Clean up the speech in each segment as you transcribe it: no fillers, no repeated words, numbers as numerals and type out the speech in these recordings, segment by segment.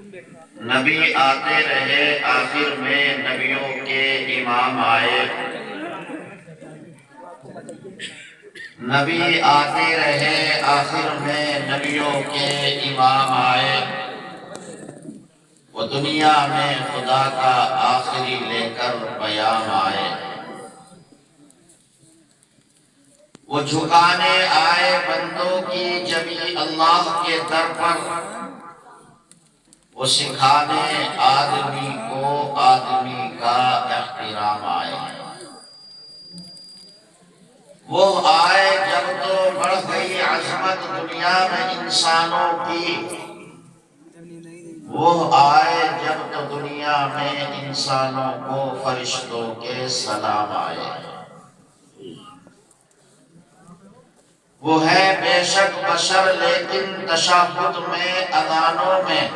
نبی آتے رہے آخر میں نبیوں کے امام آئے، نبی آتے رہے آخر میں نبیوں کے امام آئے، وہ دنیا میں خدا کا آخری لے کر پیام آئے، وہ جھکانے آئے بندوں کی جبیں اللہ کے در پر، وہ سکھانے آدمی کو آدمی کا احترام آئے، وہ آئے جب تو بڑھ گئی عظمت دنیا میں انسانوں کی، وہ آئے جب تو دنیا میں انسانوں کو فرشتوں کے سلام آئے، وہ ہے بے شک بشر لیکن تشہد میں اذانوں میں،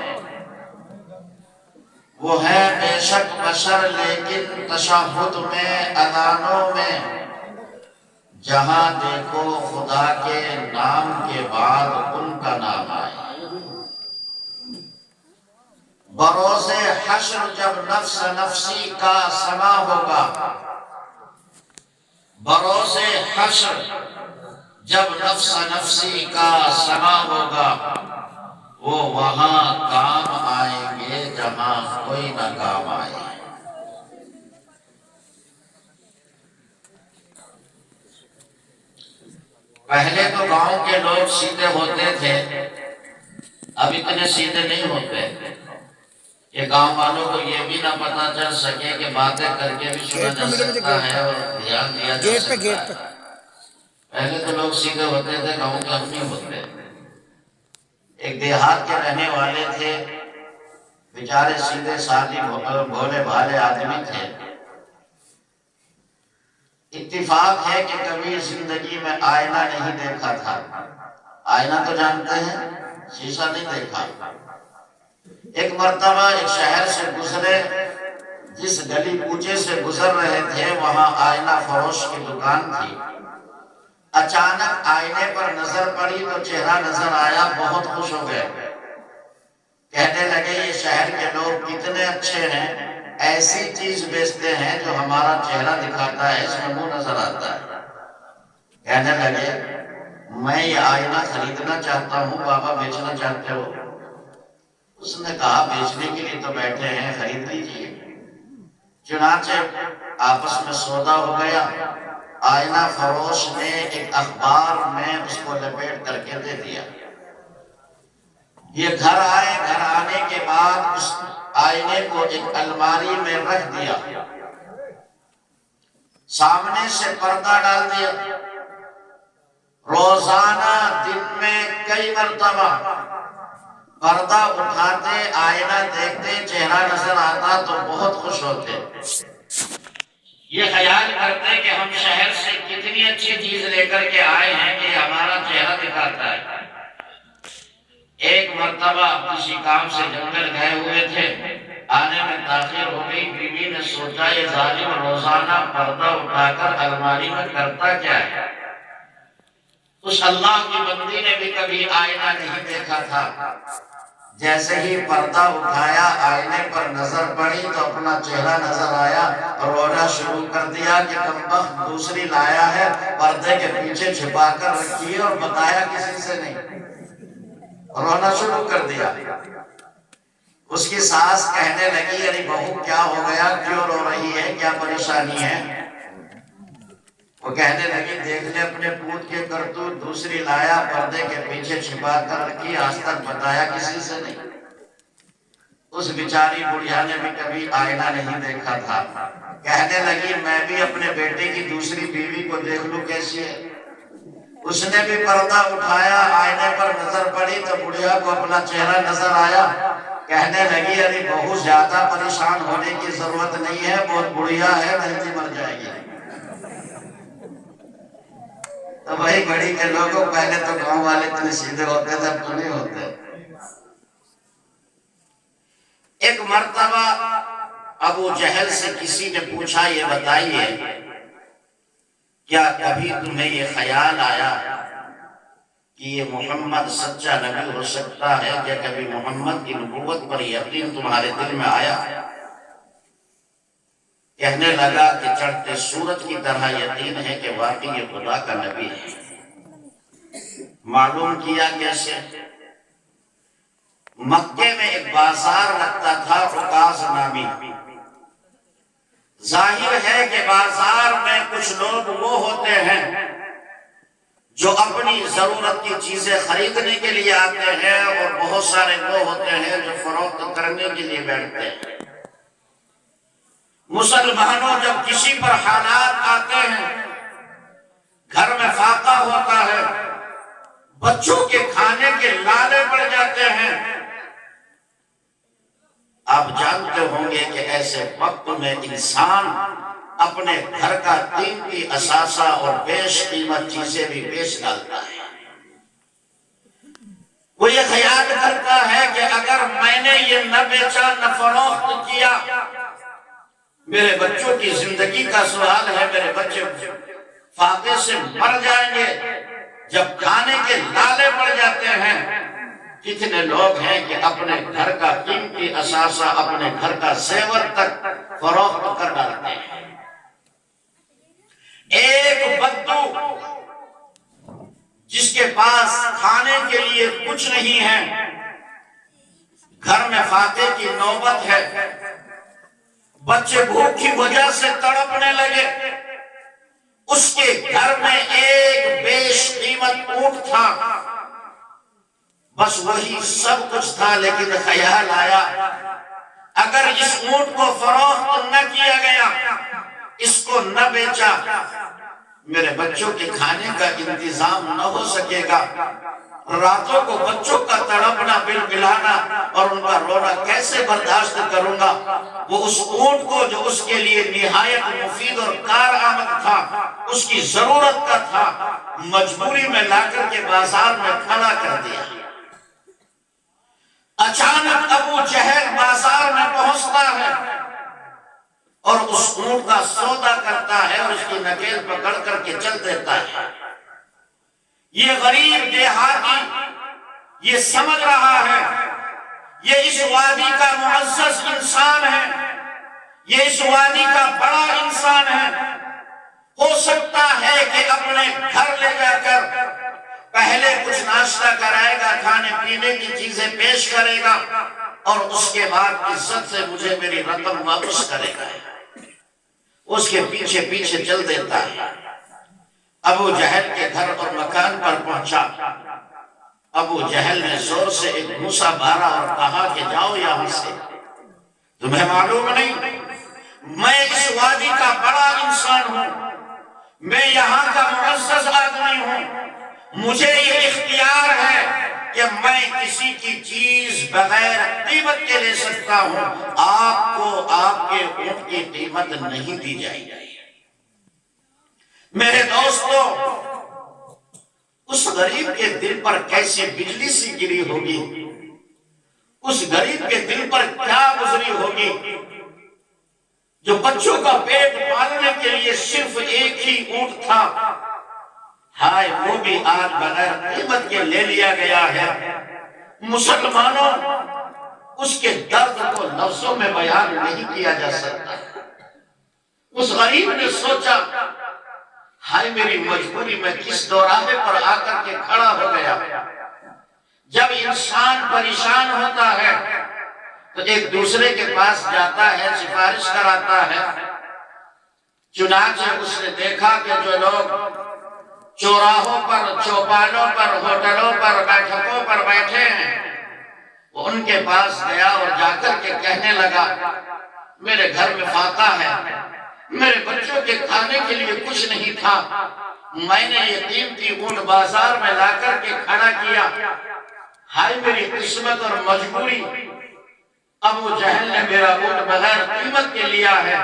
وہ ہے بے شک بشر لیکن تشہد میں اذانوں میں، جہاں دیکھو خدا کے نام کے بعد ان کا نام آئے، بروز حشر جب نفس نفسی کا سما ہوگا، بروز حشر جب نفس نفسی کا سما ہوگا، وہ وہاں کام آئیں گے جہاں کوئی نہ کام آئے۔ پہلے تو گاؤں کے لوگ سیدھے ہوتے تھے، اب اتنے سیدھے نہیں ہوتے کہ گاؤں والوں کو یہ بھی نہ پتا چل سکے کہ باتیں کر کے بھی سنا جا سکتا ہے اور دھیان دیا جا سکتا ہے۔ پہلے تو لوگ سیدھے ہوتے تھے، گاؤں کے اب نہیں ہوتے۔ ایک دیہات کے رہنے والے تھے، بیچارے سیدھے سادے بھولے بھالے آدمی تھے۔ اتفاق ہے کہ کبھی زندگی میں آئینہ نہیں دیکھا تھا۔ آئینہ تو جانتے ہیں، شیشہ نہیں دیکھا۔ ایک مرتبہ ایک شہر سے گزرے، جس گلی کوچے سے گزر رہے تھے وہاں آئینہ فروش کی دکان تھی۔ اچانک آئینے پر نظر پڑی تو چہرہ نظر آیا، بہت خوش ہو گئے۔ کہنے لگے یہ شہر کے لوگ کتنے اچھے ہیں، ایسی چیز بیچتے ہیں جو ہمارا چہرہ دکھاتا ہے، اس میں منہ نظر آتا ہے۔ کہنے لگے میں یہ آئینہ خریدنا چاہتا ہوں، بابا بیچنا چاہتے ہو؟ اس نے کہا بیچنے کے لیے تو بیٹھے ہیں، خرید لیجیے۔ چنانچہ آپس میں سودا ہو گیا۔ آئینہ فروش نے ایک اخبار میں اس کو لپیٹ کر کے دے دیا۔ یہ گھر آئے، گھر آنے کے بعد اس آئینے کو ایک الماری میں رکھ دیا، سامنے سے پردہ ڈال دیا۔ روزانہ دن میں کئی مرتبہ پردہ اٹھاتے، آئینہ دیکھتے، چہرہ نظر آتا تو بہت خوش ہوتے۔ یہ خیال کرتے کہ ہم شہر سے کتنی اچھی چیز لے کر کے آئے ہیں کہ ہمارا چہرہ دکھاتا ہے۔ ایک مرتبہ کسی کام سے جنگل گئے ہوئے تھے، آنے میں تاخیر ہو گئی۔ بیوی نے سوچا یہ ظالم روزانہ پردہ اٹھا کر الماری میں کرتا کیا ہے؟ اس اللہ کی بندی نے بھی کبھی آئینہ نہیں دیکھا تھا۔ جیسے ہی پردہ اٹھایا، آئینے پر نظر پڑی تو اپنا چہرہ نظر آیا، رونا شروع کر دیا کہ کمبخت دوسری لایا ہے، پردے کے پیچھے چھپا کر رکھی ہے اور بتایا کسی سے نہیں۔ رونا شروع کر دیا۔ اس کی ساس کہنے لگی ارے بہو کیا ہو گیا، کیوں رو رہی ہے، کیا پریشانی ہے؟ وہ کہنے لگی دیکھ لے اپنے پوت کے کرتوت، دوسری لایا، پردے کے پیچھے چھپا کر رکھی، آج تک بتایا کسی سے نہیں۔ اس بیچاری بڑھیا نے بھی کبھی آئینہ نہیں دیکھا تھا۔ کہنے لگی میں بھی اپنے بیٹے کی دوسری بیوی کو دیکھ لوں کیسی ہے۔ اس نے بھی پردہ اٹھایا، آئینے پر نظر پڑی تو بڑھیا کو اپنا چہرہ نظر آیا۔ کہنے لگی ارے بہت زیادہ پریشان ہونے کی ضرورت نہیں ہے، بہت بڑھیا ہے، نہیں مر جائے گی۔ تو وہی گھڑی کے لوگوں، پہلے تو گاؤں والے اتنے سیدھے ہوتے تھے، اب تو نہیں ہوتے۔ ایک مرتبہ ابو جہل سے کسی نے پوچھا یہ بتائیے کیا کبھی تمہیں یہ خیال آیا کہ یہ محمد سچا نبی ہو سکتا ہے؟ کیا کبھی محمد کی نبوت پر یقین تمہارے دل میں آیا؟ کہنے لگا کہ چڑھتے سورج کی طرح یقین ہے کہ واقعی یہ خدا کا نبی ہے۔ معلوم کیا کیسے؟ مکے میں ایک بازار لگتا تھا عکاظ نامی۔ ظاہر ہے کہ بازار میں کچھ لوگ وہ ہوتے ہیں جو اپنی ضرورت کی چیزیں خریدنے کے لیے آتے ہیں، اور بہت سارے وہ ہوتے ہیں جو فروخت کرنے کے لیے بیٹھتے ہیں۔ مسلمانوں جب کسی پر حالات آتے ہیں، گھر میں فاقہ ہوتا ہے، بچوں کے کھانے کے لالے پڑ جاتے ہیں، آپ جانتے ہوں گے کہ ایسے وقت میں انسان اپنے گھر کا قیمتی اثاثہ اور بیش قیمت چیزیں بھی بیچ ڈالتا ہے۔ وہ یہ خیال کرتا ہے کہ اگر میں نے یہ نہ بیچا نہ فروخت کیا، میرے بچوں کی زندگی کا سوال ہے، میرے بچے فاقے سے مر جائیں گے۔ جب کھانے کے لالے پڑ جاتے ہیں، کتنے لوگ ہیں کہ اپنے گھر کا قیمتی اثاثہ، اپنے گھر کا زیور تک فروخت کر ڈالتے ہیں۔ ایک بدو جس کے پاس کھانے کے لیے کچھ نہیں ہے، گھر میں فاقے کی نوبت ہے، بچے بھوک کی وجہ سے تڑپنے لگے، اس کے گھر میں ایک بیش قیمت اونٹ تھا، بس وہی سب کچھ تھا، لیکن خیال آیا اگر اس اونٹ کو فروخت نہ کیا گیا، اس کو نہ بیچا، میرے بچوں کے کھانے کا انتظام نہ ہو سکے گا، راتوں کو بچوں کا تڑپنا بلبلانا اور ان کا رونا کیسے برداشت کروں گا؟ وہ اس اونٹ کو جو اس کے لیے نہایت مفید اور کارآمد تھا، اس کی ضرورت کا تھا، مجبوری میں لا کر کے بازار میں کھڑا کر دیا۔ اچانک ابو جہل بازار میں پہنچتا ہے اور اس اونٹ کا سودا کرتا ہے اور اس کی نکیل پکڑ کر کے چل دیتا ہے۔ یہ غریب دیہاتی یہ سمجھ رہا ہے یہ اس وادی کا معزز انسان ہے، یہ اس وادی کا بڑا انسان ہے، ہو سکتا ہے کہ اپنے گھر لے جا کر پہلے کچھ ناشتہ کرائے گا، کھانے پینے کی چیزیں پیش کرے گا، اور اس کے بعد عزت سے مجھے میری رقم واپس کرے گا۔ اس کے پیچھے پیچھے چل دیتا ہے۔ ابو جہل کے گھر اور مکان پر پہنچا۔ ابو جہل نے زور سے ایک گھوسا مارا اور کہا کہ جاؤ یہاں سے، تمہیں معلوم نہیں میں اس وادی کا بڑا انسان ہوں، میں یہاں کا معزز آدمی ہوں، مجھے یہ اختیار ہے کہ میں کسی کی چیز بغیر قیمت کے لے سکتا ہوں، آپ کو آپ کے اونٹ کی قیمت نہیں دی جائے گی۔ میرے دوستو، اس غریب کے دل پر کیسی بجلی سی گری ہوگی، اس غریب کے دل پر کیا گزری ہوگی جو بچوں کا پیٹ پالنے کے لیے صرف ایک ہی اونٹ تھا، ہائے وہ بھی آج بغیر قیمت کے لے لیا گیا ہے۔ مسلمانوں، اس کے درد کو لفظوں میں بیان نہیں کیا جا سکتا۔ اس غریب نے سوچا، ہائے میری مجبوری، میں کس دوراہے پر آ کر کے کھڑا ہو گیا۔ جب انسان پریشان ہوتا ہے تو ایک دوسرے کے پاس جاتا ہے، سفارش کراتا ہے۔ چنانچہ اس نے دیکھا کہ جو لوگ چوراہوں پر، چوپالوں پر، ہوٹلوں پر، بیٹھکوں پر بیٹھے ہیں، وہ ان کے پاس گیا اور جا کر کے کہنے لگا، میرے گھر میں فاقہ ہے، میرے بچوں کے کھانے کے لیے کچھ نہیں تھا، میں نے یہ قیمتی اونٹ بازار میں لا کر کے کھڑا کیا، ہائے میری قسمت اور مجبوری، ابو جہل نے میرا اونٹ بغیر قیمت کے لیا ہے،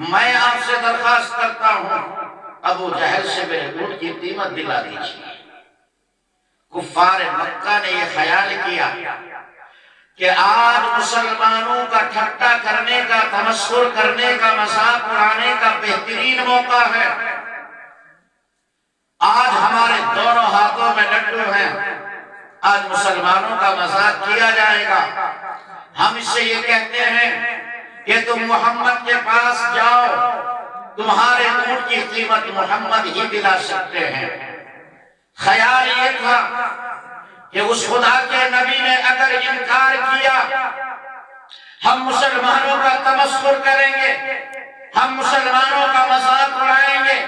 میں آپ سے درخواست کرتا ہوں ابو جہل سے میرے اونٹ کی قیمت دلا دیجیے۔ کفار مکہ نے یہ خیال کیا کہ آج مسلمانوں کا ٹھٹا کرنے کا، تمسخر کرنے کا، مذاق اڑانے کا بہترین موقع ہے۔ آج ہمارے دونوں ہاتھوں میں لڈو ہیں، آج مسلمانوں کا مذاق کیا جائے گا۔ ہم اس سے یہ کہتے ہیں کہ تم محمد کے پاس جاؤ، تمہارے اونٹ کی قیمت محمد ہی دلا سکتے ہیں۔ خیال یہ تھا کہ اس خدا کے نبی نے اگر انکار کیا، ہم مسلمانوں کا تمسخر کریں گے، ہم مسلمانوں کا مذاق اڑائیں گے،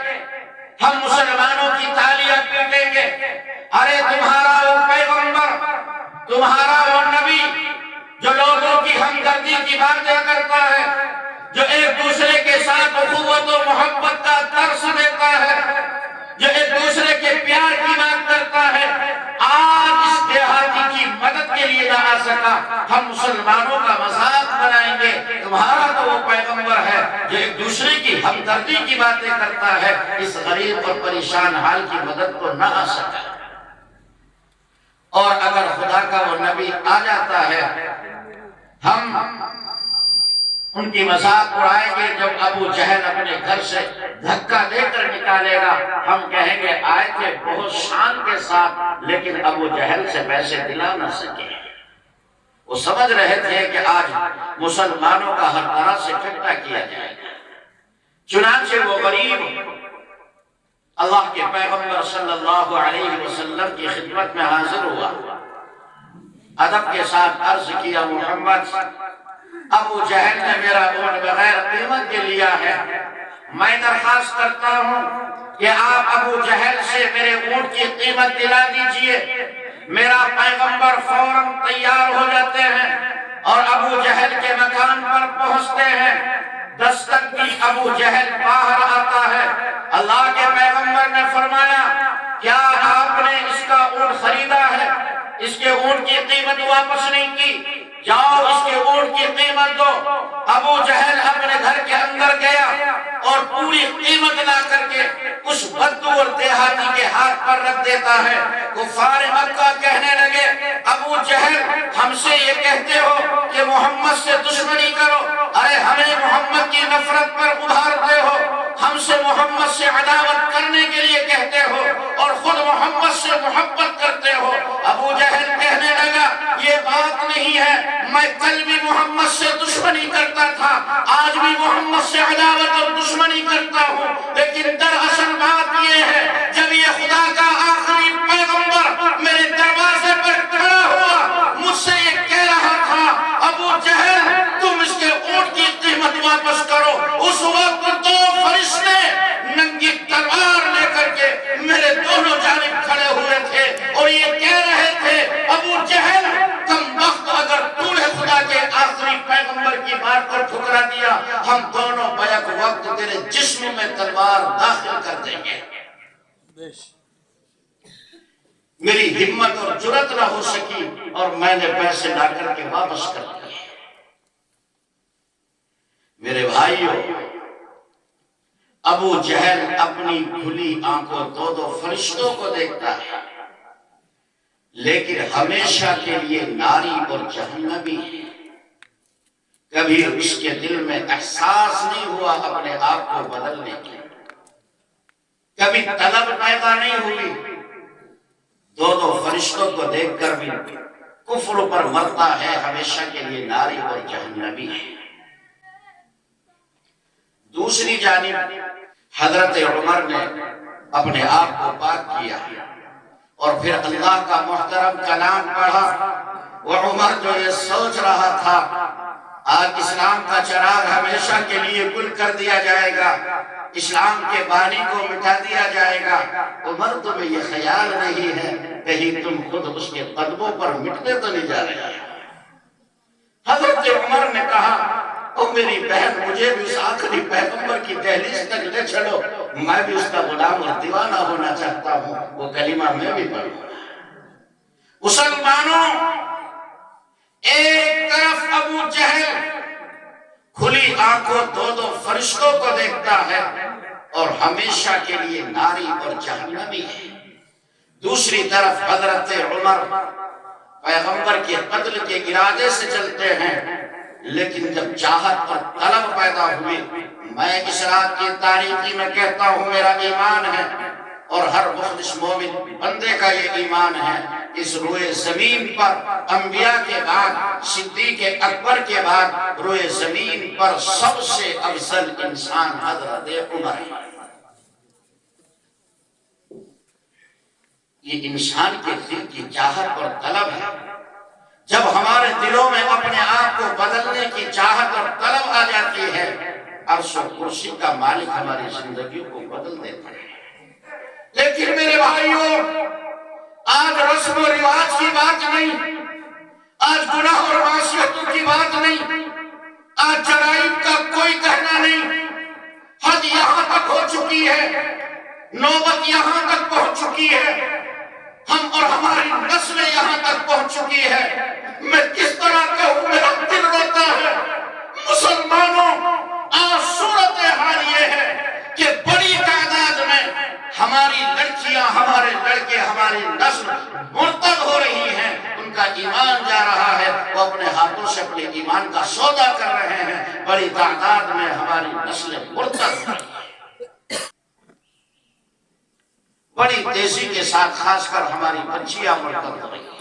ہم مسلمانوں کی تالیاں پیٹیں گے۔ ارے تمہارا وہ پیغمبر، تمہارا وہ نبی جو لوگوں کی ہمدردی کی باتیں کرتا ہے، جو ایک دوسرے کے ساتھ اخوت و محبت کا درس دیتا ہے، جو ایک دوسرے کے پیار کی بات کرتا ہے، آج اس دیہاتی کی مدد کے لیے نہ آ سکا، ہم مسلمانوں کا مذاق بنائیں گے۔ تمہارا تو وہ پیغمبر ہے جو ایک دوسرے کی ہمدردی کی باتیں کرتا ہے، اس غریب اور پریشان حال کی مدد کو نہ آ سکا۔ اور اگر خدا کا وہ نبی آ جاتا ہے، ہم ان کی مذاق اڑائیں گے۔ جب ابو جہل اپنے گھر سے دھکا دے کر نکالے گا، ہم کہیں گے آئے تھے بہت شان کے ساتھ، لیکن ابو جہل سے پیسے دلا نہ سکے۔ وہ سمجھ رہے تھے کہ آج مسلمانوں کا ہر طرح سے ٹھٹا کیا جائے گا۔ چنانچہ وہ غریب اللہ کے پیغمبر صلی اللہ علیہ وسلم کی خدمت میں حاضر ہوا، ادب کے ساتھ عرض کیا، محمد، ابو جہل نے میرا اونٹ بغیر قیمت کے لیا ہے، میں درخواست کرتا ہوں کہ آپ ابو جہل سے میرے اونٹ کی قیمت دلا دیجئے۔ میرا پیغمبر فوراً تیار ہو جاتے ہیں اور ابو جہل کے مکان پر پہنچتے ہیں۔ دستک دی، ابو جہل باہر آتا ہے۔ اللہ کے پیغمبر نے فرمایا، کیا آپ نے اس کا اونٹ خریدا ہے؟ اس کے اونٹ کی قیمت واپس نہیں کی، جاؤ اس کے اونٹ کی قیمت دو۔ ابو جہل اپنے گھر کے اندر گیا اور پوری قیمت لا کر کے اس بدو اور دیہاتی کے ہاتھ پر رکھ دیتا ہے۔ کفار مکہ کہنے لگے، ابو جہل ہم سے یہ کہتے ہو کہ محمد سے دشمنی کرو، ارے ہمیں محمد کی نفرت پر ابھارتے ہو، ہم سے محمد سے عداوت کرنے کے لیے کہتے ہو اور خود محمد سے محبت کرتے ہو۔ ابو جہل کہنے لگا، یہ بات نہیں ہے، میں کل بھی محمد سے دشمنی کرتا تھا، آج بھی محمد سے عداوت اور دشمنی کرتا ہوں، لیکن دراصل بات یہ ہے، جب یہ خدا کا آخری پیغمبر میرے دروازے پر کھڑا ہوا، مجھ سے یہ کہہ رہا تھا، ابو جہل تم اس کے اونٹ کی قیمت واپس کرو۔ اس وقت دو فرشتے ننگی تلوار لے کر کے میرے دونوں جانب کھڑے ہوئے تھے اور یہ کہہ رہے تھے، ابو جہل کم وقت، اگر تو نے خدا کے آخری پیغمبر کی بات کو ٹھکرا دیا، ہم دونوں بیک وقت تیرے جسم میں تلوار داخل کر دیں گے۔ میری ہمت اور جرات نہ ہو سکی اور میں نے پیسے لا کر کے واپس کر دیے۔ میرے بھائیوں، ابو جہل اپنی کھلی آنکھوں دو فرشتوں کو دیکھتا ہے، لیکن ہمیشہ کے لیے ناری اور جہنمی ہے۔ کبھی اس کے دل میں احساس نہیں ہوا اپنے آپ کو بدلنے کی، کبھی طلب پیدا نہیں ہوئی۔ دو فرشتوں کو دیکھ کر بھی کفر پر مرتا ہے، ہمیشہ کے لیے ناری اور جہنمی ہے۔ دوسری جانب حضرت عمر نے اپنے آپ کو پاک کیا اور پھر اللہ کا محترم کلام پڑھا۔ وہ عمر جو یہ سوچ رہا تھا آج اسلام کا چراغ ہمیشہ کے لیے گل کر دیا جائے گا، اسلام کے بانی کو مٹا دیا جائے گا، عمر تمہیں یہ خیال نہیں ہے کہیں تم خود اس کے قدموں پر مٹنے تو نہیں جا رہے ہیں۔ حضرت عمر نے کہا، او میری بہن، مجھے بھی اس آخری پیغمبر کی دہلیز تک لے چلو، میں بھی اس کا غلام اور دیوانہ ہونا چاہتا ہوں، وہ کلمہ میں بھی پڑھوں۔ مسلمانوں، ایک طرف ابو جہل کھلی آنکھوں دو فرشتوں کو دیکھتا ہے اور ہمیشہ کے لیے ناری اور جہنمی ہے، دوسری طرف حضرت عمر پیغمبر کے قتل کے ارادے سے چلتے ہیں، لیکن جب چاہت اور طلب پیدا ہوئی، میں اس رات کی تاریکی میں کہتا ہوں، میرا ایمان ہے اور ہر مخلص مومن بندے کا یہ ایمان ہے، اس روئے زمین پر انبیاء کے بعد، صدیق اکبر کے بعد روئے زمین پر سب سے افضل انسان حضرت عمر ہے۔ یہ انسان کے دل کی چاہت اور طلب ہے۔ جب ہمارے دلوں میں اپنے آپ کو بدلنے کی چاہت اور طلب آ جاتی ہے، عرش و کرسی کا مالک ہماری زندگی کو بدل دیتا ہے۔ لیکن میرے بھائیوں، آج رسم و رواج کی بات نہیں، آج گناہ اور معصیتوں کی بات نہیں، آج جرائم کا کوئی کہنا نہیں۔ حد یہاں تک ہو چکی ہے، نوبت یہاں تک پہنچ چکی ہے، ہم اور ہماری نسل یہاں تک پہنچ چکی ہے۔ میں کس طرح کہوں، میرا دل روتا ہے۔ مسلمانوں، آج صورتحال یہ ہے کہ بڑی تعداد میں ہماری لڑکیاں، ہمارے لڑکے، ہماری نسل مرتد ہو رہی ہیں، ان کا ایمان جا رہا ہے، وہ اپنے ہاتھوں سے اپنے ایمان کا سودا کر رہے ہیں۔ بڑی تعداد میں ہماری نسل مرتد ہو رہی ہیں، بڑی تیزی کے ساتھ، خاص کر ہماری بچیاں مرتد ہو رہی ہیں۔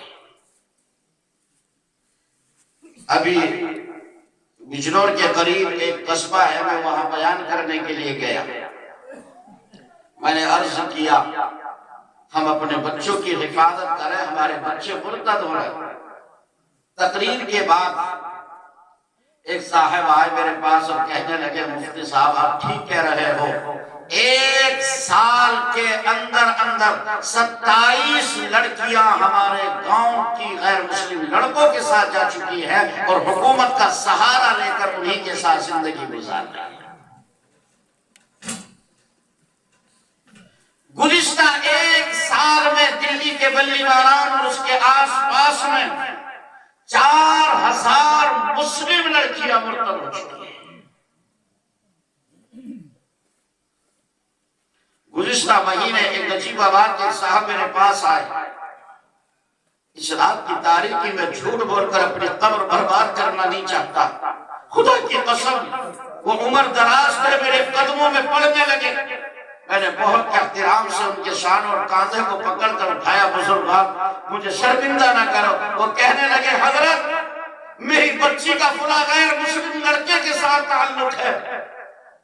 ابھی بجنور کے قریب ایک قصبہ ہے، میں وہاں بیان کرنے کے لیے گیا۔ میں نے عرض کیا ہم اپنے بچوں کی حفاظت کریں، ہمارے بچے مرتد ہو رہے ہیں۔ تقریر کے بعد ایک صاحب آئے میرے پاس اور کہنے لگے، مفتی صاحب آپ ٹھیک کہہ رہے ہو، 1 سال کے اندر 27 لڑکیاں ہمارے گاؤں کی غیر مسلم لڑکوں کے ساتھ جا چکی ہیں اور حکومت کا سہارا لے کر انہی کے ساتھ زندگی گزار رہی ہیں۔ گزشتہ 1 سال میں دلی کے بلی ماران اور اس کے آس پاس میں 4000 مسلم لڑکیاں مرتد ہو چکی ہیں۔ گزشتہ مہینے ایک عجیب بات کے صاحب میرے پاس آئے، اس رات کی تاریکی میں جھوٹ بول کر اپنی قبر برباد کرنا نہیں چاہتا، خدا کی قسم وہ عمر دراز کر میرے قدموں میں پڑنے لگے۔ میں نے بہت احترام سے ان کے شان اور کاندھے کو پکڑ کر اٹھایا، بزرگاں مجھے شرمندہ نہ کرو۔ وہ کہنے لگے، حضرت میری بچی کا فلاں غیر مسلم لڑکے کے ساتھ تعلق ہے،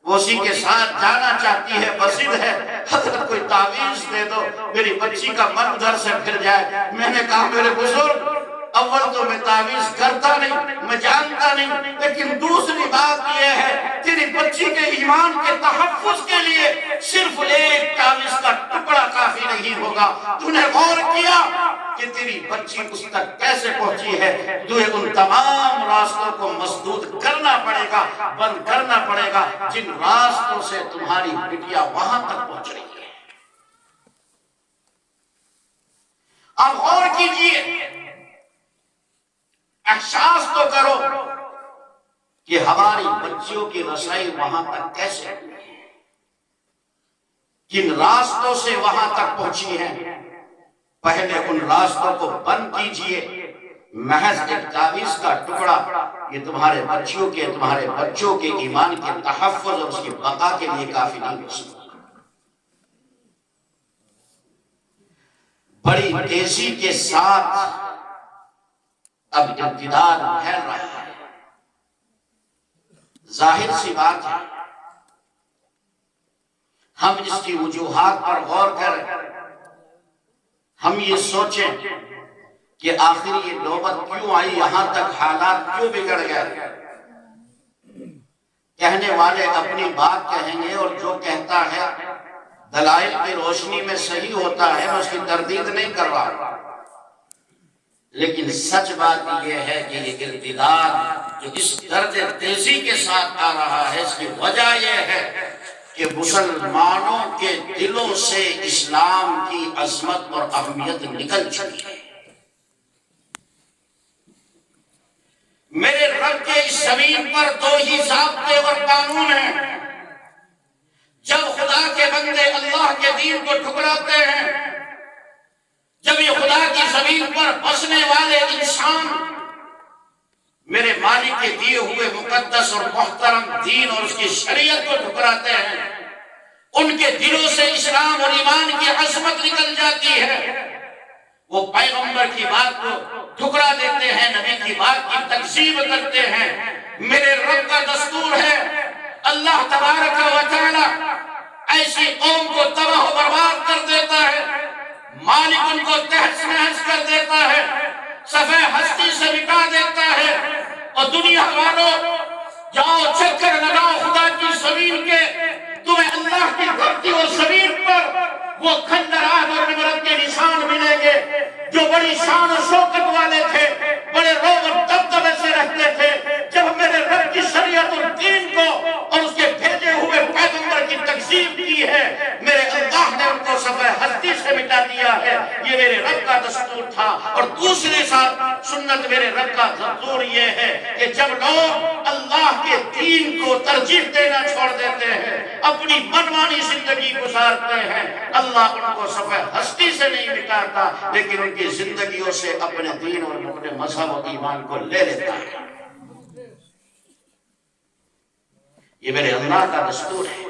وہ اسی کے ساتھ جانا چاہتی ہے، مسجد ہے، حضرت کوئی تعویذ دے دو میری بچی کا من ادھر سے پھر جائے۔ میں نے کہا میرے بزرگ، اول تو میں تعویذ کرتا نہیں، میں جانتا نہیں، لیکن دوسری بات یہ ہے تیری بچی کے ایمان کے تحفظ کے لیے صرف ایک تعویذ کا ٹکڑا کافی نہیں ہوگا۔ تو نے غور کیا کہ تیری بچی اس تک کیسے پہنچی ہے؟ تجھے ان تمام راستوں کو مسدود کرنا پڑے گا، بند کرنا پڑے گا جن راستوں سے تمہاری بٹیا وہاں تک پہنچ رہی ہے۔ اب غور کیجئے، احساس تو کرو کہ ہماری بچیوں کی رسائی وہاں تک کیسے ہوئی ہے، کن راستوں سے وہاں تک پہنچی ہیں۔ پہلے ان راستوں کو بند کیجئے۔ محض ایک تعویذ کا ٹکڑا یہ تمہارے بچیوں کے، تمہارے بچوں کے ایمان کے تحفظ اور اس کی بقا کے لیے کافی نہیں ہو سکتا۔ بڑی تیزی کے ساتھ اب ارتداد پھیل رہا ہے۔ ظاہر سی بات ہے، ہم اس کی وجوہات پر غور کریں، ہم یہ سوچیں کہ آخر یہ نوبت کیوں آئی، یہاں تک حالات کیوں بگڑ گئے۔ کہنے والے اپنی بات کہیں گے اور جو کہتا ہے دلائل کی روشنی میں صحیح ہوتا ہے، میں اس کی تردید نہیں کر رہا، لیکن سچ بات یہ ہے کہ یہ ارتداد جو اس درد تیزی کے ساتھ آ رہا ہے، اس کی وجہ یہ ہے کہ مسلمانوں کے دلوں سے اسلام کی عظمت اور اہمیت نکل چکی ہے۔ میرے رب کے اس زمین پر 2 ہی ضابطے اور قانون ہیں۔ جب خدا کے بندے اللہ کے دین کو ٹھکراتے ہیں، جب یہ خدا کی زمین پر بسنے والے انسان میرے مالک کے دیے ہوئے مقدس اور محترم دین اور اس کی شریعت کو ٹھکراتے ہیں، ان کے دلوں سے اسلام اور ایمان کی عظمت نکل جاتی ہے، وہ پیغمبر کی بات کو ٹھکرا دیتے ہیں، نبی کی بات کی تکذیب کرتے ہیں۔ میرے رب کا دستور ہے، اللہ تبارک و تعالی ایسی قوم کو تباہ و برباد کر دیتا ہے، مالک ان کو تہس نہس کر دیتا ہے، صفحہ ہستی سے مٹا دیتا ہے، اور دنیا والوں جاؤ چکر لگاؤ خدا کی زمین کے، تمہیں اللہ کی دھرتی اور زمین پر وہ کھنڈرات اور نبرت کے نشان ملیں گے جو بڑی شان و شوکت والے تھے، بڑے روب اور دبدبے سے رہتے تھے۔ جب میرے رب کی شریعت اور دین کو اور اس کے بھیجے ہوئے پیغمبر کی تکذیب کی ہے، میرے اللہ نے ان کو صفحہ ہستی سے مٹا دیا ہے۔ یہ میرے رب کا دستور تھا۔ اور دوسری سنت میرے رب کا دستور یہ ہے کہ جب لوگ اللہ کے دین کو ترجیح دینا چھوڑ دیتے ہیں، اپنی منمانی زندگی گزارتے ہیں، اللہ ان کو صفحہ ہستی سے نہیں مٹاتا، لیکن ان کی زندگیوں سے اپنے دین اور اپنے مذہب و ایمان کو لے لیتا ہے۔ یہ میرے اللہ کا دستور ہے۔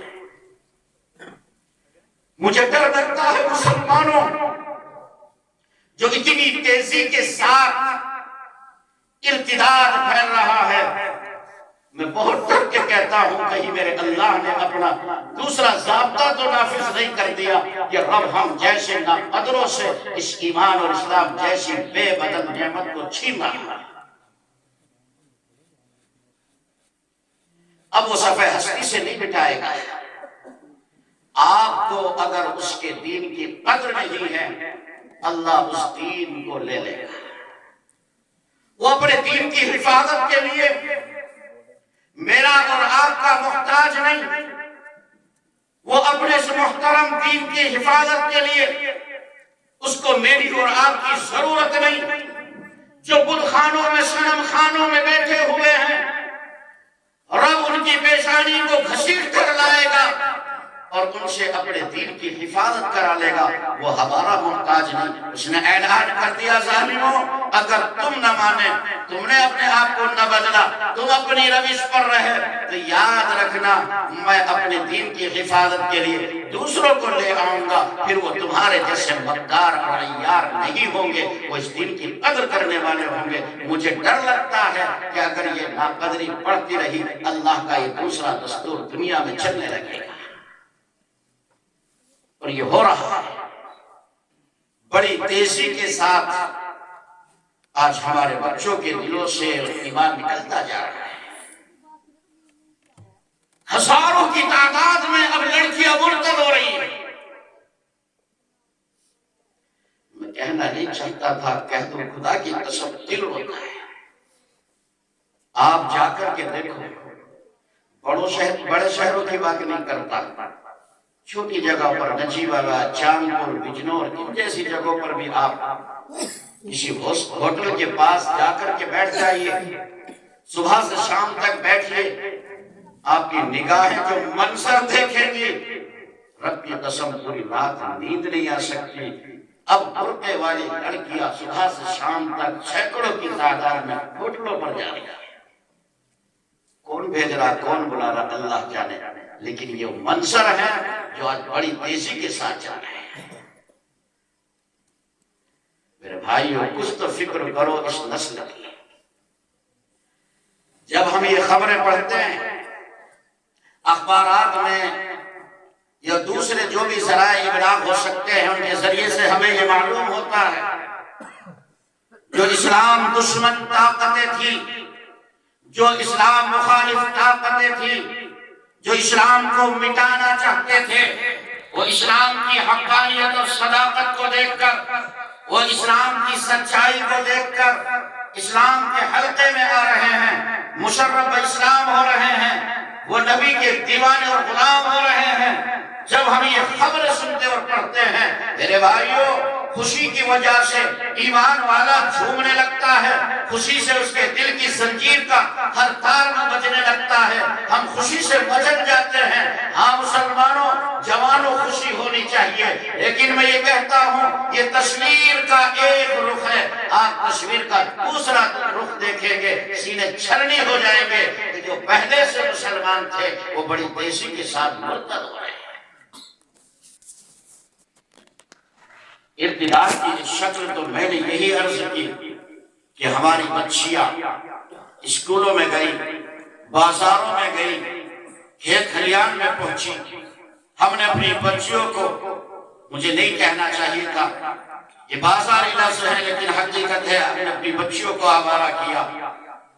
مجھے ڈر لگتا ہے مسلمانوں جو اتنی تیزی کے ساتھ ارتداد پھیل رہا ہے، میں بہت ڈر کے کہتا ہوں کہیں میرے اللہ نے اپنا دوسرا ضابطہ تو نافذ نہیں کر دیا کہ رب ہم جیسے ناقدروں سے اس ایمان اور اسلام جیسی بے بدل نعمت کو چھین رہا ہے۔ اب وہ صفحہ ہستی سے نہیں مٹائے گا۔ آپ کو اگر اس کے دین کی قدر نہیں ہے، اللہ اس دین کو لے لے گا۔ وہ اپنے دین کی حفاظت کے لیے میرا اور آپ کا محتاج نہیں، وہ اپنے اس محترم دین کی حفاظت کے لیے اس کو میری اور آپ کی ضرورت نہیں۔ جو بت خانوں میں صنم خانوں میں بیٹھے ہوئے ہیں، رب ان کی پیشانی کو گھسیٹ کر لائے گا اور ان سے اپنے دین کی حفاظت کرا لے گا۔ وہ ہمارا محتاج نہیں۔ اس نے اعلان کر دیا، ظالموں اگر تم نہ مانے، تم نے اپنے آپ کو نہ بدلا، تم اپنی روش پر رہے، تو یاد رکھنا میں اپنے دین کی حفاظت کے لیے دوسروں کو لے آؤں گا، پھر وہ تمہارے جیسے مکار اور عیار نہیں ہوں گے، وہ اس دین کی قدر کرنے والے ہوں گے۔ مجھے ڈر لگتا ہے کہ اگر یہ ناقدری بڑھتی رہی، اللہ کا یہ دوسرا دستور دنیا میں چلنے لگے گا، اور یہ ہو رہا ہے بڑی تیزی کے ساتھ۔ آج ہمارے بچوں کے دلوں سے ایمان نکلتا جا رہا ہے۔ ہزاروں کی تعداد میں اب لڑکیاں مرتد ہو رہی ہیں۔ میں کہنا نہیں چاہتا تھا، کہہ دوں خدا کی قسم دل روتا ہے۔ آپ جا کر کے دیکھو، بڑے شہروں کی بات نہیں کرتا، چھوٹی جگہ پر نجیب آباد، چاندپور، بجنور، ان جیسی جگہوں پر بھی آپ کسی ہوٹل کے پاس جا کر کے بیٹھ جائیے، صبح سے شام تک بیٹھیے، آپ کی نگاہیں جو منظر دیکھیں گی، رب کی قسم پوری رات نیند نہیں آ سکتی۔ اب برقعے والی لڑکیاں صبح سے شام تک سینکڑوں کی تعداد میں ہوٹلوں پر جا رہی ہیں۔ کون بھیج رہا، کون بلا رہا، اللہ جانے، لیکن یہ منظر ہے جو آج بڑی تیزی کے ساتھ چل رہے ہیں۔ میرے بھائیو، کچھ تو فکر کرو اس نسل کی۔ جب ہم یہ خبریں پڑھتے ہیں اخبارات میں یا دوسرے جو بھی ذرائع ابلاغ ہو سکتے ہیں، ان کے ذریعے سے ہمیں یہ معلوم ہوتا ہے جو اسلام دشمن طاقتیں تھی، جو اسلام مخالف طاقتیں تھی، جو اسلام کو مٹانا چاہتے تھے، وہ اسلام کی حقانیت اور صداقت کو دیکھ کر، وہ اسلام کی سچائی کو دیکھ کر اسلام کے حلقے میں آ رہے ہیں، مشرف اسلام ہو رہے ہیں، وہ نبی کے دیوانے اور غلام ہو رہے ہیں۔ جب ہم یہ خبریں سنتے اور پڑھتے ہیں میرے بھائیوں، خوشی کی وجہ سے ایمان والا جھومنے لگتا ہے، خوشی سے اس کے دل کی زنجیر کا ہر تار میں بجنے لگتا ہے، ہم خوشی سے بجن جاتے ہیں۔ ہاں مسلمانوں، جوانوں، خوشی ہونی چاہیے، لیکن میں یہ کہتا ہوں یہ تصویر کا ایک رخ ہے، آپ تصویر کا دوسرا رخ دیکھیں گے سینے چھلنی ہو جائیں گے کہ جو پہلے سے مسلمان تھے وہ بڑی تیزی کے ساتھ مرتد ہو رہے ہیں۔ ارتداد کی شکل تو میں نے یہی عرض کی کہ ہماری بچیاں اسکولوں میں گئی، بازاروں میں گئی، کھیت کھلیان میں پہنچی. ہم نے اپنی بچیوں کو، مجھے نہیں کہنا چاہیے تھا، یہ بازاری لفظ ہے لیکن حقیقت ہے، ہم نے اپنی بچیوں کو آوارہ کیا.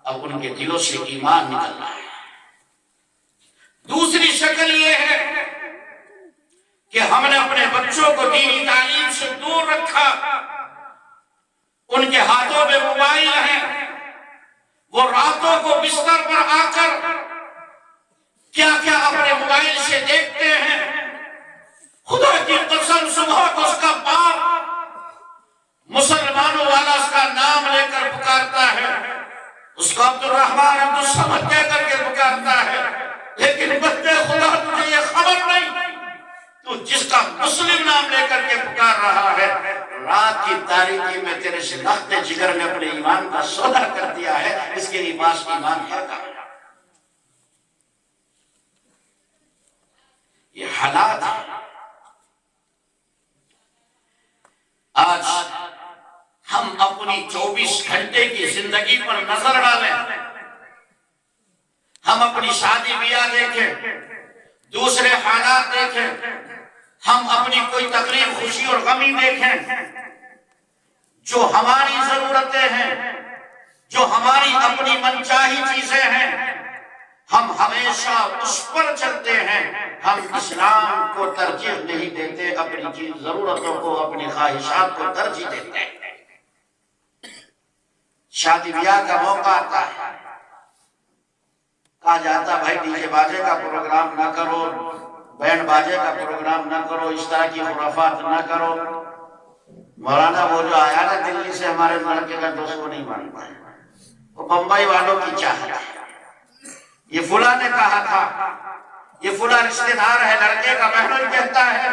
اب ان کے دلوں سے ایمان نکل رہا ہے. دوسری شکل یہ ہے کہ ہم نے اپنے بچوں کو دینی تعلیم سے دور رکھا. ان کے ہاتھوں میں موبائل ہیں، وہ راتوں کو بستر پر آ کر کیا کیا اپنے موبائل سے دیکھتے ہیں. خدا کی قسم صبح کو اس کا باپ مسلمانوں والا اس کا نام لے کر پکارتا ہے، اس کو عبد الرحمن عبد الصمد کہہ کر کے پکارتا ہے، لیکن بندے خدا تجھے یہ خبر نہیں تو جس کا مسلم نام لے کر کے پکار رہا ہے، رات کی تاریکی میں تیرے شناخت جگر نے اپنے ایمان کا سودا کر دیا ہے. اس کے لیے پاس ایمان ہے کا. یہ حالات ہیں. آج ہم اپنی 24 گھنٹے کی زندگی پر نظر ڈالیں. ہم اپنی شادی بیاہ دیکھیں، دوسرے حالات دیکھیں، ہم اپنی کوئی تقریب خوشی اور غمی دیکھیں. جو ہماری ضرورتیں ہیں، جو ہماری اپنی منچاہی چیزیں ہیں، ہم ہمیشہ اس پر چلتے ہیں. ہم اسلام کو ترجیح نہیں دیتے، اپنی ضرورتوں کو، اپنی خواہشات کو ترجیح دیتے ہیں. شادی بیاہ کا موقع آتا ہے، کہا جاتا بھائی ڈی جے باجے کا پروگرام نہ کرو، بینڈ باجے کا پروگرام نہ کرو، اس طرح کی خرافات نہ کرو. مولانا وہ جو آیا نا دلی سے ہمارے لڑکے کا دوست کو نہیں مان پایا، وہ بمبئی والوں کی چاہت ہے. یہ فلاں نے کہا تھا، یہ فلاں رشتہ دار ہے، لڑکے کا بہن کہتا ہے.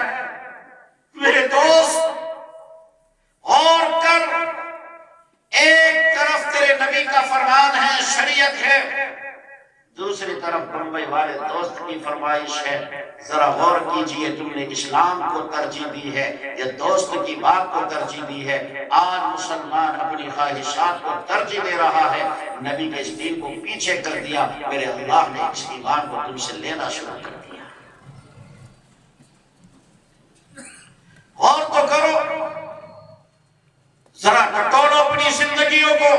میرے دوست اور کر، ایک طرف تیرے نبی کا فرمان ہے، شریعت ہے، دوسری طرف بمبئی والے دوست کی فرمائش ہے. ذرا غور کیجئے، تم نے اسلام کو ترجیح دی ہے یا دوست کی بات کو ترجیح دی ہے؟ آج مسلمان اپنی خواہشات کو ترجیح دے رہا ہے، نبی کے اس دین کو پیچھے کر دیا. میرے اللہ نے اس ایمان کو تم سے لینا شروع کر دیا. غور تو کرو، ذرا ٹٹولو اپنی زندگیوں کو،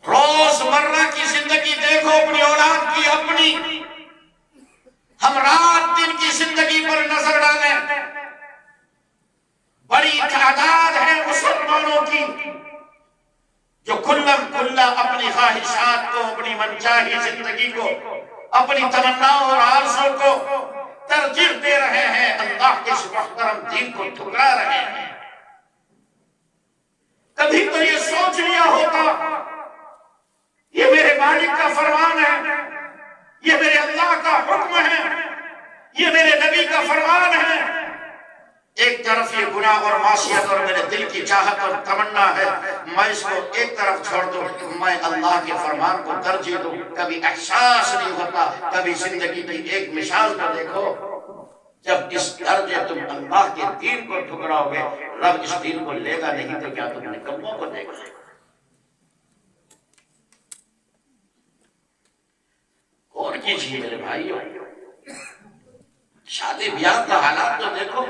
روز مرہ کی زندگی دیکھو، اپنی اولاد کی، اپنی. ہم رات دن کی زندگی پر نظر ڈالیں. بڑی تعداد ہے مسلمانوں کی جو کھلا اپنی خواہشات کو، اپنی منچاہی زندگی کو، اپنی تمناؤں اور آرزوں کو ترجیح دے رہے ہیں، اللہ کے اس محترم دین کو ٹھکرا رہے ہیں. کبھی تو یہ سوچ لیا ہوتا، یہ میرے مالک کا فرمان ہے، یہ میرے اللہ کا حکم ہے، یہ میرے نبی کا فرمان ہے. ایک طرف یہ گناہ اور معصیت اور میرے دل کی چاہت اور تمنا ہے، میں اس کو ایک طرف چھوڑ دوں، میں اللہ کے فرمان کو ترجیح دوں. کبھی احساس نہیں ہوتا. کبھی زندگی کی ایک مثال کو دیکھو، جب اس درجے تم اللہ کے دین کو ٹھکراؤ گے، رب اس دین کو لے گا نہیں تو کیا تم نکموں کو دے گا؟ اور کیجئے میرے بھائیوں، شادی بیاہ کا حالات تو دیکھو.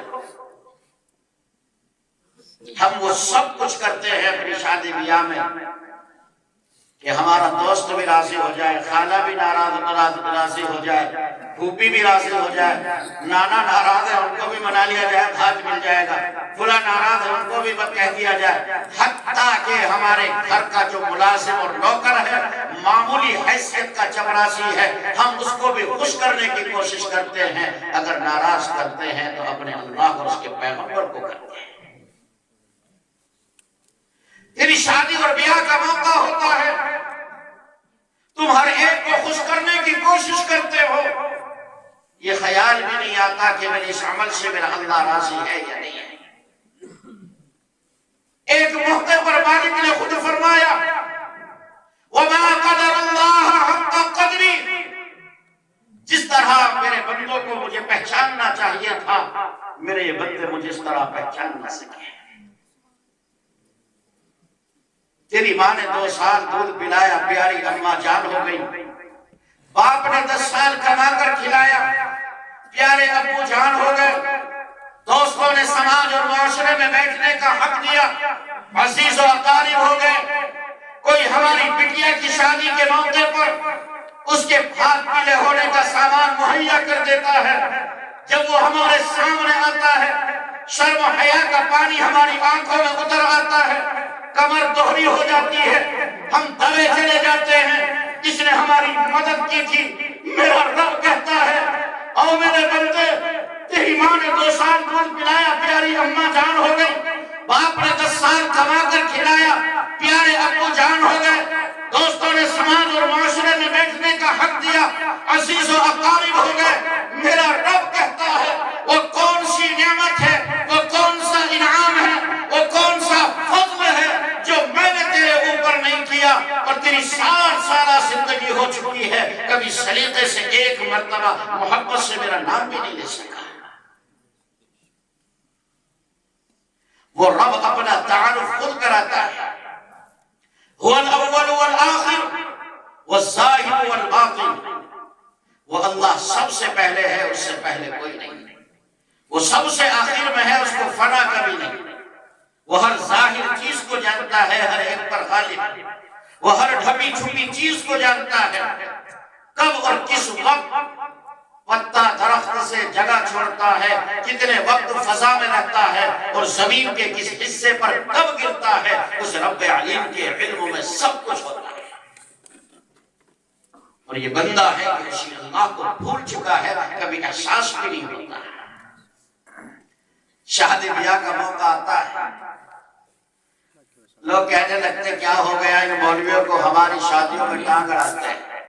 ہم وہ سب کچھ کرتے ہیں اپنی شادی بیاہ میں کہ ہمارا دوست بھی راضی ہو جائے، خالہ بھی راضی ہو جائے، پھوپھی بھی راضی ہو جائے، نانا ناراض ہے ان کو بھی منا لیا جائے، بھاج مل جائے گا، فلاں ناراض ہے ان کو بھی کہہ دیا جائے. حتیٰ کہ ہمارے گھر کا جو ملازم اور نوکر ہے، معمولی حیثیت کا چپراسی ہے، ہم اس کو بھی خوش کرنے کی کوشش کرتے ہیں. اگر ناراض کرتے ہیں تو اپنے اللہ اور اس کے پیغمبر کو کرتے ہیں. تیری شادی اور بیاہ کا موقع ہوتا ہے، تم ہر ایک کو خوش کرنے کی کوشش کرتے ہو، یہ خیال بھی نہیں آتا کہ میرے اس عمل سے میرا اللہ راضی ہے یا نہیں ہے. ایک موقع پر مالک نے خود فرمایا وَمَا قَدَرَ اللَّهَ حَقَّ قَدْرِهِ. جس طرح میرے بندوں کو مجھے پہچاننا چاہیے تھا، میرے یہ بندے مجھے اس طرح پہچان نہ سکے. تیری ماں نے 2 سال دودھ پلایا، پیاری اماں جان ہو گئی. باپ نے 10 سال کما کر کھلایا، پیارے ابو جان ہو گئے. دوستوں نے سماج اور معاشرے میں بیٹھنے کا حق دیا، عزیز و اقارب ہو گئے. کوئی ہماری بٹیا کی شادی کے موقع پر اس کے ہاتھ پیلے ہونے کا سامان مہیا کر دیتا ہے. جب وہ ہمارے سامنے آتا ہے، شرم و حیا کا پانی ہماری آنکھوں میں اتر آتا ہے، کمر دوہری ہو جاتی ہے، ہم دبے چلے جاتے ہیں. اس نے ہماری مدد کی تھی. میرا رب کہتا ہے، او میرے بندے، تیری ماں نے 2 سال دودھ پلایا، پیاری اماں جان ہو گئی. باپ نے 10 سال کما کر کھلایا، پیارے ابو جان ہو گئے. دوستوں نے سماج اور معاشرے میں بیٹھنے کا حق دیا، عزیز و اقارب ہو گئے. میرا رب کہتا ہے، وہ کون سی نعمت ہے، وہ کون سا انعام ہے، وہ کون سا فضل ہے جو میں نے تیرے اوپر نہیں کیا. اور تیری 60 سالہ زندگی ہو چکی ہے، کبھی سلیقے سے ایک مرتبہ محبت سے میرا نام بھی نہیں لے سکا. وہ رب اپنا تعارف خود کراتا ہے. هو الاول والآخر والظاہر والباطن. وہ اللہ سب سے پہلے ہے، اس سے پہلے کوئی نہیں. وہ سب سے آخر میں ہے، اس کو فنا کبھی نہیں. وہ ہر ظاہر چیز کو جانتا ہے، ہر ایک پر غالب. وہ ہر ڈھپی چھپی چیز کو جانتا ہے. کب اور کس وقت پتا درخت سے جگہ چھوڑتا ہے، کتنے وقت فضا میں رہتا ہے، اور زمین کے کس حصے پر کب گرتا ہے، اس رب علیم کے علم میں سب کچھ ہوتا ہے. اور یہ بندہ ہے کہ اسی اللہ کو بھول چکا ہے، کبھی احساس بھی نہیں ہوتا. شادی بیاہ کا موقع آتا ہے، لوگ کہنے لگتے کیا ہو گیا ان مولویوں کو ہماری شادیوں میں ٹانگ اڑاتے ہیں.